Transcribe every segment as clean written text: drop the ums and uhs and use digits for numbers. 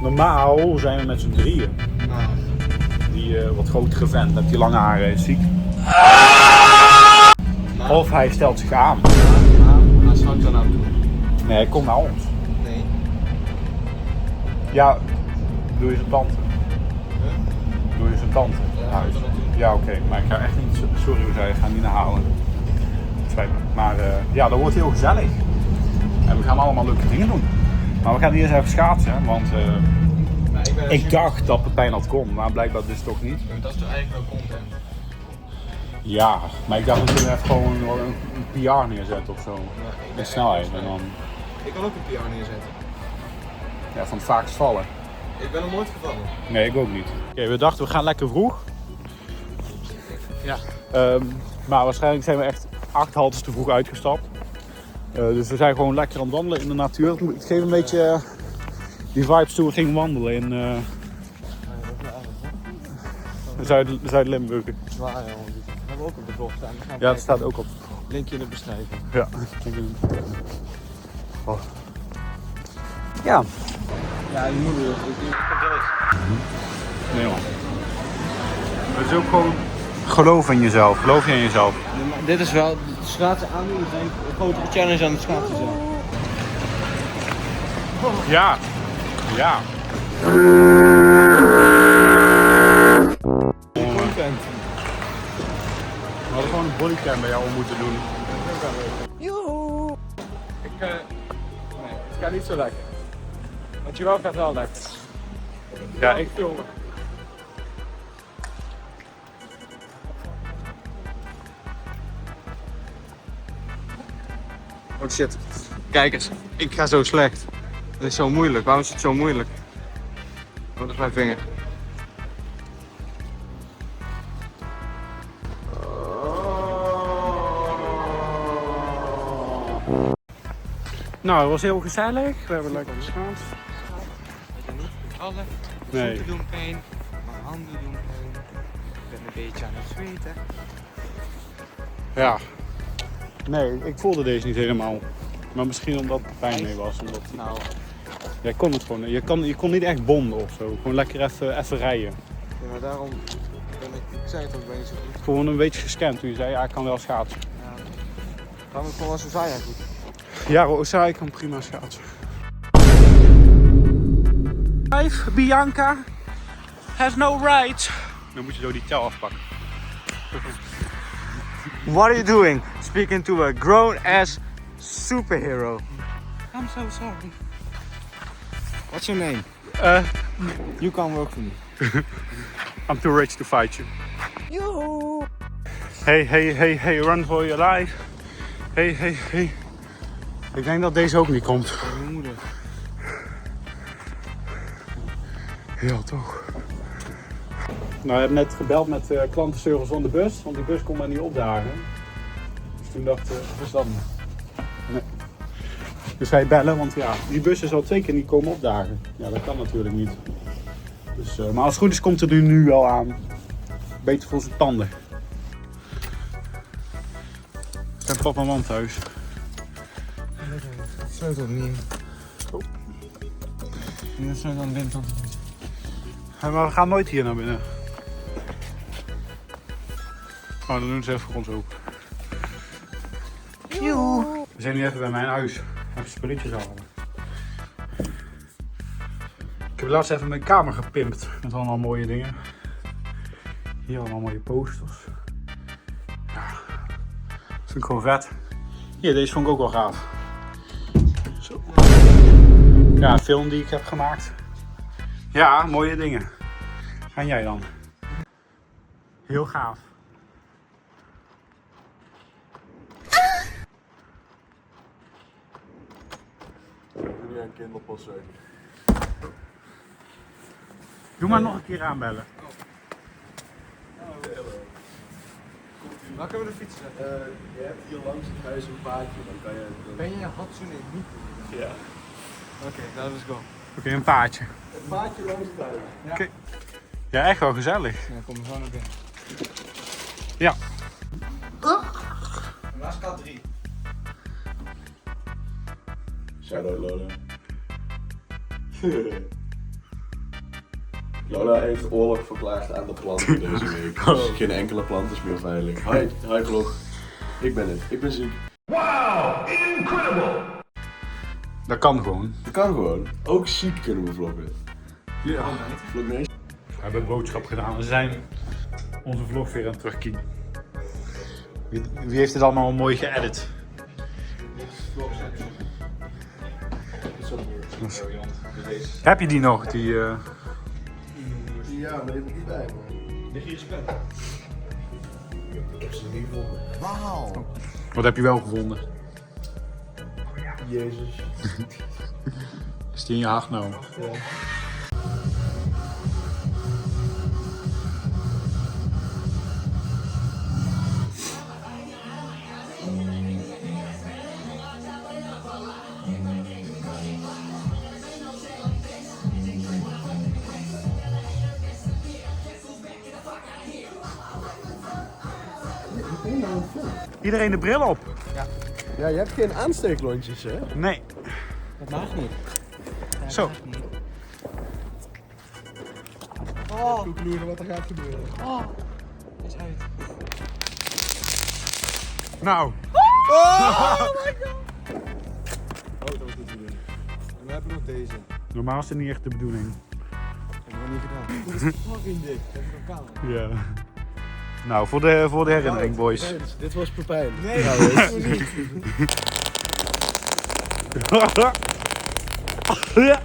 Normaal zijn we met z'n drieën. Die wat grotere vent met die lange haren is ziek. Of hij stelt zich aan. Waar zou ik dan nou doen? Nee, hij komt naar ons. Nee. Ja, doe je zijn tante. Doe je zijn tante. Huis. Ja, oké. Maar ik ga echt niet, sorry hoe zei je, ga niet naar halen. Spijt me. Maar ja, dat wordt heel gezellig. En we gaan allemaal leuke dingen doen. Maar we gaan eerst even schaatsen, want ik dacht dat Pepijn dat kon, maar blijkbaar dus toch niet. Dat is toch eigenlijk wel content? Ja, maar ik dacht dat we even gewoon een PR neerzetten of zo. In snelheid. En dan, Ik kan ook een PR neerzetten. ja, van het vaakst vallen. Ik ben nog nooit gevallen. Nee, ik ook niet. Oké, we dachten we gaan lekker vroeg. Ja. Maar waarschijnlijk zijn we echt 8 haltes te vroeg uitgestapt. Dus we zijn gewoon lekker aan het wandelen in de natuur. Het geeft een beetje die vibes toen we gingen wandelen in Zuid-Limburg. Zwaar jongen. We hebben ook op de blog staan. Ja, dat staat ook op. Linkje in de beschrijving. Ja. Oh. Ja. Ja, je moeder is Nee man. Het is ook gewoon geloof in jezelf. Geloof je in jezelf? dit is wel, de schaatsen aan doen zijn een grotere challenge aan het schaatsen zijn. Ja. Ja. Content. We hadden gewoon een bodycam bij jou om moeten doen. Joehoe! Nee, het gaat niet zo lekker. Want je wel gaat wel lekker. Ja, ik filmen. Oh shit. Kijk eens, ik ga zo slecht. Het is zo moeilijk. Waarom is het zo moeilijk? Oh, dat is mijn vinger. Nou, het was heel gezellig. We hebben lekker geschaatst. Alle Nee. voeten doen pijn, mijn handen doen pijn. Ik ben een beetje aan het zweten. Ja. Nee, ik voelde deze niet helemaal. Maar misschien omdat het pijn mee was. Omdat... Nou, Jij kon het gewoon. Je kon niet echt bonden of zo. Gewoon lekker even rijden. ja, maar daarom ben ik zei het ook, ben je zo goed. Gewoon een beetje gescand toen je zei, ja, ik kan wel schaatsen. Ja. Kan ik gewoon als Osaya goed. Ja, Osai kan prima schaatsen. Bianca has no rights. Dan moet je zo die tel afpakken. What are you doing? Speaking to a grown-ass superhero. I'm so sorry. What's your name? You can't work for me. I'm too rich to fight you. Joehoe! Hey, run for your life. Hey. Ik denk dat deze ook niet komt. Mijn moeder. Ja, toch. Nou, ik heb net gebeld met klantenservice van de bus, want die bus kon maar niet opdagen. Dus toen dacht ik, wat is dat nou? Nee. Dus wij bellen, want ja, die bus is al 2 keer niet komen opdagen. Ja, dat kan natuurlijk niet. Dus, maar als het goed is, komt het nu wel aan. Beter voor zijn tanden. Zijn papa en man thuis. Sleutel niet in. Oh. Nu is het aan binnen toch? Ja, maar we gaan nooit hier naar binnen. Oh, dan doen ze even voor ons open. Joe. We zijn nu even bij mijn huis. Even spulletjes halen. Ik heb laatst even mijn kamer gepimpt. Met allemaal mooie dingen. Hier allemaal mooie posters. Ja, dat vind ik gewoon vet. Hier, deze vond ik ook wel gaaf. Zo. Ja, een film die ik heb gemaakt. Ja, mooie dingen. En jij dan? Heel gaaf. Nu een kinderpost zijn. Doe maar nog een keer aanbellen. Waar kunnen we de fiets zetten? Je hebt hier langs het huis een paadje, dan kan je... Ben je Hatsune Miku? Ja. Oké, let's go. Oké, een paardje. Het paadje langs het huis. Ja. Oké. Ja, echt wel gezellig. Ja, kom er zo naar binnen. Ja. En waar is kat 3? Shout out Lola. Lola heeft oorlog verklaard aan de planten deze week. Dus geen enkele plant is meer veilig. Hi vlog. Ik ben het. Ik ben ziek. Dat kan gewoon. Dat kan gewoon. Ook ziek kunnen we vloggen. Ja. Vlog nee. We hebben boodschap gedaan. We zijn onze vlog weer aan het terugkijken. Wie heeft dit allemaal mooi geëdit? Heb je die nog? Die, Ja, maar die heb ik niet bij me. Lig hier eens pen. Ik heb ze niet gevonden. Wauw. Wat heb je wel gevonden? Jezus. Is die in je hart nou? Ja. Iedereen de bril op? Ja, je hebt geen aansteeklontjes, hè? Nee. Dat mag niet. Zo. Oh, Koekeloeren wat er gaat gebeuren. oh. Is uit. Nou. Oh my god. Oh, dat was niet doen. En we hebben nog deze. Normaal is het niet echt de bedoeling. Hebben we niet gedaan. Dit is fucking dik. Dat is een camera. Ja. Nou, voor de herinnering, boys. Friends, dit was Pepijn. Nee, dat doen we niet. Ja. Het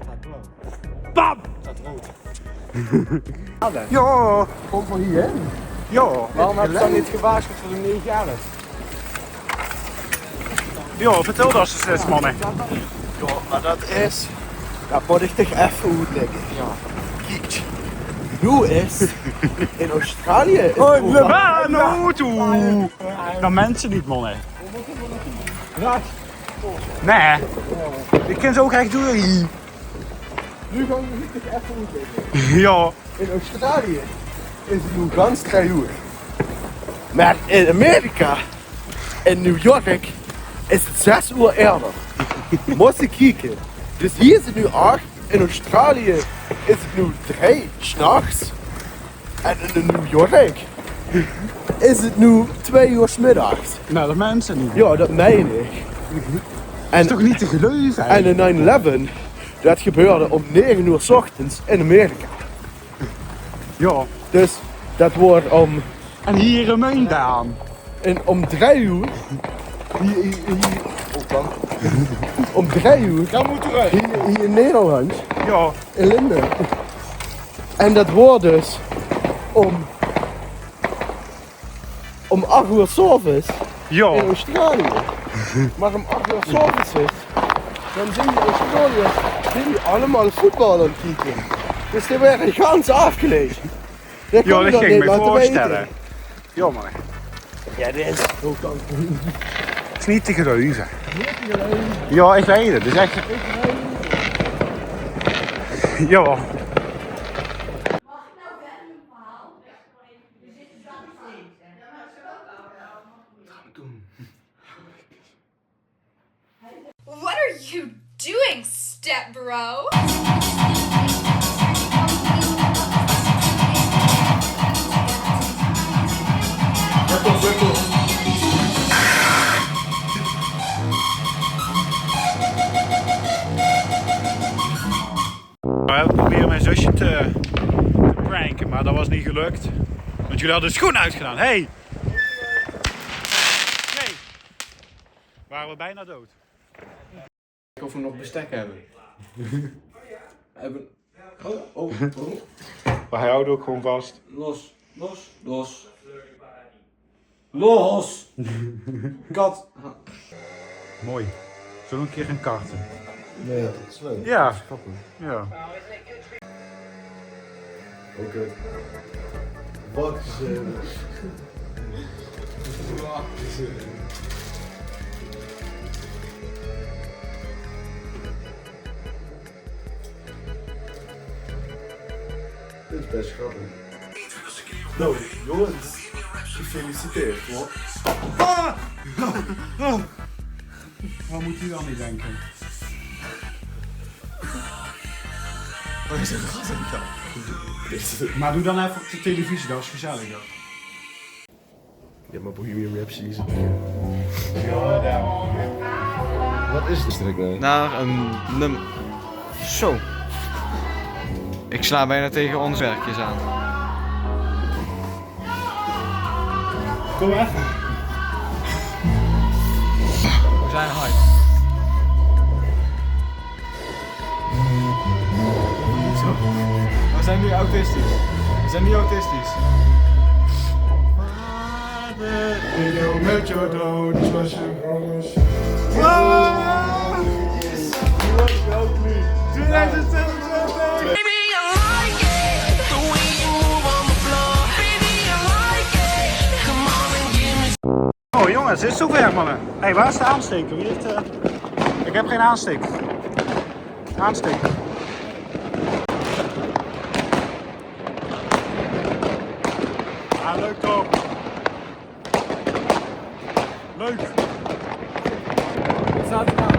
staat blauw. Bam! Het staat rood. Ja. Kom van hier, hè? Ja. Waarom heb je dan niet gewaarschuwd voor de 9 jaar? Ja, vertel dat eens, mannen. Ja, maar dat is... Dat moet ik toch even uitleggen. Ja. Kijk. Nu is... In Australië is Ah, nou toe. Dat mensen niet, mannen. Nee. Ik ken ze ook echt door hier. Nu gaan we het toch even uitleggen. Ja. In Australië is het nu gans 3 uur. Maar in Amerika, in New York, is het 6 uur eerder. Moet je kijken. Dus hier is het nu 8. In Australië is het nu 3 s'nachts. En in New York is het nu 2 uur 's middags. Nou, dat mensen niet. Ja, dat meen ik. Dat is toch niet te geloven? En de 9/11, dat gebeurde om 9 uur 's ochtends in Amerika. Ja. Dus dat wordt En hier een Meindaan. om 3 uur. Om 3 uur. Dat moet eruit. Hier in Nederland, Ja. in Linden. En dat wordt dus om 8 uur 's avonds in Ja. Australië. Maar om 8 uur 's avonds is, dan zijn die Australiërs die allemaal voetbal aan het kijken. Dus die werden gans afgeleid. Ja, dat ging ik me voorstellen. Ja, man. Ja, dit is zo kan. Het is niet te geloven. Ja, ik weet het. Het is echt... Ja. What are you doing, step bro? We proberen mijn zusje te pranken, maar dat was niet gelukt. Want jullie hadden de schoen uitgedaan. Hey! Hey! Waren we bijna dood? Of we nog bestek hebben. Hebben... Oh. Maar hij houdt ook gewoon vast. Los. Los! Kat. Mooi. Zullen we een keer gaan karten? Nee, dat is leuk. Ja. Grappig. Ja. Oké. Wat is Dit is best grappig. Nou, jongens. Gefeliciteerd, hoor. Wat moet hij dan niet denken? Maar doe dan even op de televisie, dat is gezelliger. Ja, maar Bohemian Rhapsody is het. Wat is het direct nou? Naar een Zo. Ik sla bijna tegen ons werkjes aan. Kom even. We zijn hype. Zo. We zijn nu autistisch. We zijn nu autistisch. Ik wil met jou dood, was je alles. Oh jongens, het is zover mannen. Hé, waar is de aansteker? Wie heeft, Ik heb geen aansteker. Aansteker. Ah, leuk toch? Leuk. Wat staat er nou?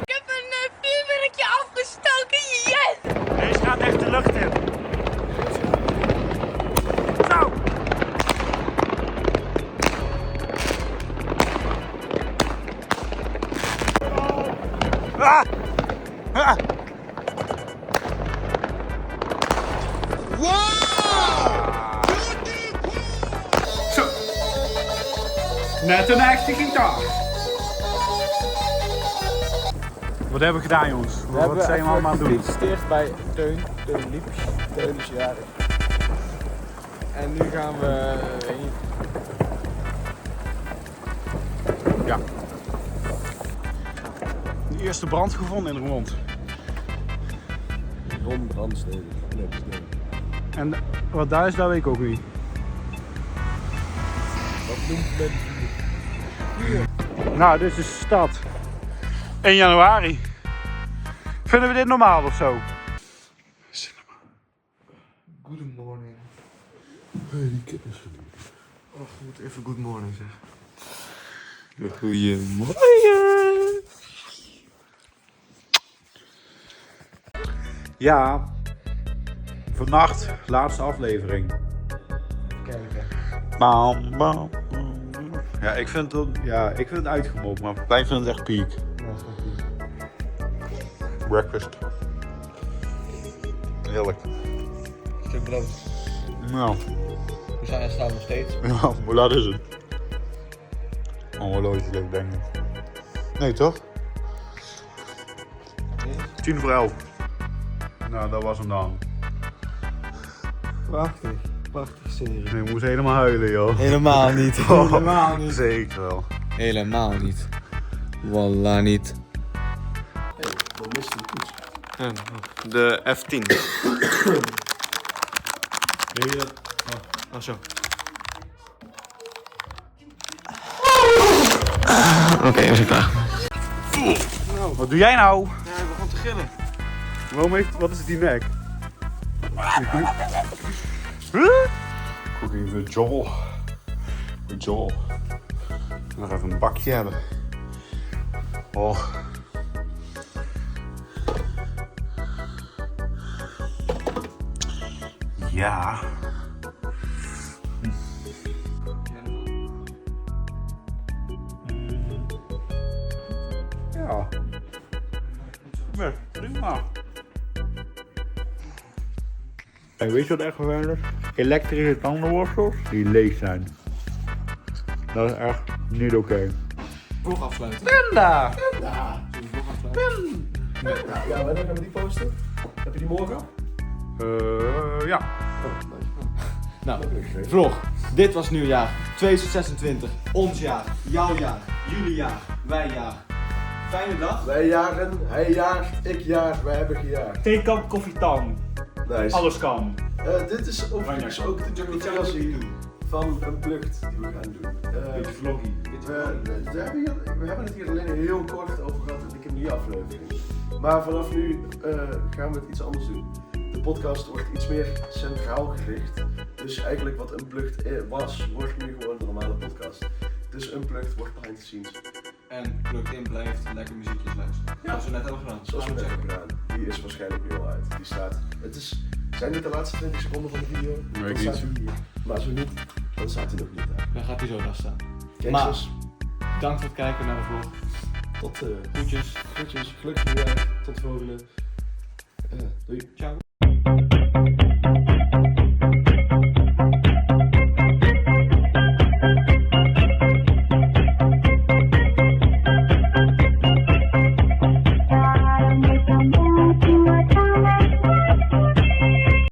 Ik heb een vuurwerkje afgestoken, yes! Deze gaat echt de lucht in. Zo. Ah. Ah. Zo. Net een echte gitaar. Wat hebben we gedaan jongens? Wat zijn we allemaal aan het doen? gefeliciteerd bij Teun. Teun Lieps. Teun is jarig. En nu gaan we... weet niet. Ja. De eerste brand gevonden in Roermond. Ron Brandstede. Nee, nee. En wat daar is, dat weet ik ook niet. Wat noemt men Nou, dit is de stad. 1 januari. Vinden we dit normaal of zo? Good morning. Hey, die kip is verdiend. Oh, je moet even good morning zeggen. Goeiemorgen. Ja. Vannacht, laatste aflevering. Kijken. Bam, bam, bam. Ja, ik vind het uitgemokt, maar wij vinden het echt peak. Breakfast. Heerlijk. Stuk brood. Nou, We zijn er staan nog steeds. ja, hoe laat is het? Oh, horloge denk ik. Nee, toch? 10 voor 11. Nou, dat was hem dan. Prachtig. Prachtig serie. Ik moest helemaal huilen, joh. Helemaal niet. Helemaal niet. Zeker wel. Helemaal niet. Wallah niet. Dan mist hij iets. De F10. Weet je dat? Oh, zo. Oké, we zijn klaar. Wat doe jij nou? Ja, we begon te gillen. Wat is die nek? Cooking with Joel. With Joel. Nog even een bakje hebben. Oh. Ja. Ja. Ja, prima. En weet je wat echt vervelend is? Elektrische tandenborstels die leeg zijn. Dat is echt niet oké. Vroeg afsluiten. Panda! Ja, wanneer gaan we die posten? Heb je die morgen? Ja. Nou, vlog. Dit was nieuwjaar 2026. Ons jaar. Jouw jaar. Jullie jaar. Wij jaar. Fijne dag. Wij jaren, hij jaagt, ik jaag, wij hebben gejaagd. Thee kan, koffie kan. Nice. Alles kan. Dit is overigens ook de jungle van Unplugged die we gaan doen. Beetje vloggy. We hebben het hier alleen heel kort over gehad in de Kimberly-aflevering. Maar vanaf nu gaan we het iets anders doen. De podcast wordt iets meer centraal gericht. Dus eigenlijk wat Unplugged was, wordt nu gewoon een normale podcast. Dus Unplugged wordt behind the scenes. En plugged in blijft lekker muziekjes luisteren. Ja. Zoals we net hebben gedaan. Zoals we net hebben gedaan. Die is waarschijnlijk nu al uit. Die staat. Het is. Zijn dit de laatste 20 seconden van de video? Weet Dan ik staat niet. hij hier. Maar zo niet, dan staat hij nog niet uit. Dan gaat hij zo daar staan. Gangsters, Bedankt voor het kijken naar de vlog. tot Groetjes. groetjes, gelukkig nieuwjaar. Tot de volgende. Doei. Ciao.